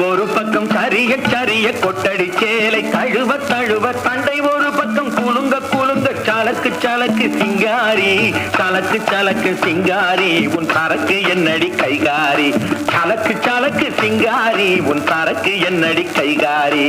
ஒரு பக்கம் சரிய சரிய கொட்டடி சேலை கழுவ தழுவ தண்டை ஒரு பக்கம் குலுங்க குலுங்க சலக்கு சலக்கு சிங்காரி சலக்கு சலக்கு சிங்காரி உன் சரக்கு என்னடி கைகாரி சலக்கு சலக்கு சிங்காரி உன் சரக்கு என்னடி கைகாரி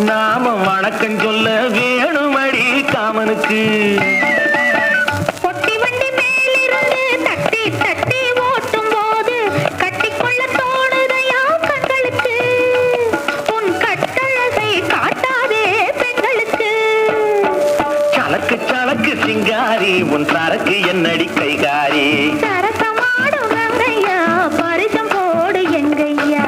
நாம வணக்கம் சொல்ல வேணுமடி காமனுக்கு பொட்டி வண்டி மேலிருந்து தட்டி தட்டி ஓட்டும் போது கட்டிக்கொள்ள தோணுதையா கண்களுக்கு உன் கட்டழகை காட்டாதே பெண்களுக்கு சலக்கு சலக்கு சிங்காரி உன் சரக்கு என்னடி கைகாரி சரசமாடும் ரங்கையா பரிசம் போடு எங்கையா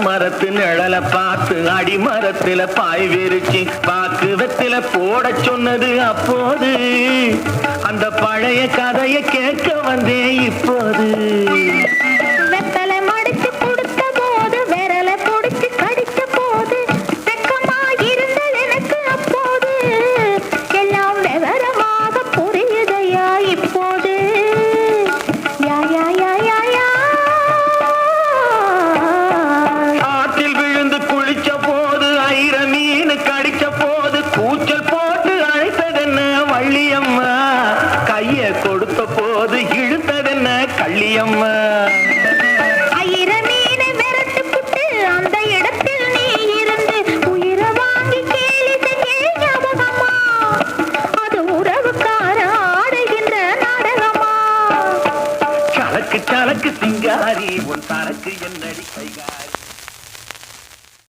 மரத்து நிழல பார்த்து அடிமரத்துல பாய் விரிச்சு பாக்கு வெத்தில போட சொன்னது அப்போது அந்த பழைய கதையை கேட்க வந்தேன் இப்போது வெத்தலை மடிச்சு கொடுத்த போது விரலை பொடிச்சு கடிச்ச போது வெக்கமா இருந்தது எனக்கு அப்போது எல்லாம் விவரமாக புரியுதையா இப்போது யா யா யா யா யா கடிச்ச போது கூச்சல் போட்டு அழைத்ததென்ன வள்ளியம்மா கைய கொடுத்த போது இழுத்ததென்ன கள்ளியம்மா ஐர மீனை விரட்டு புட்டு அந்த இடத்தில் நீ இருந்து உயிரை வாங்கி கேலி செஞ்சே ஞாபகமா அது உறவுக்கார ஆடுகின்ற நாடகமா சலக்கு சலக்கு சிங்காரி உன் சரக்கு என்னடி கைகாரி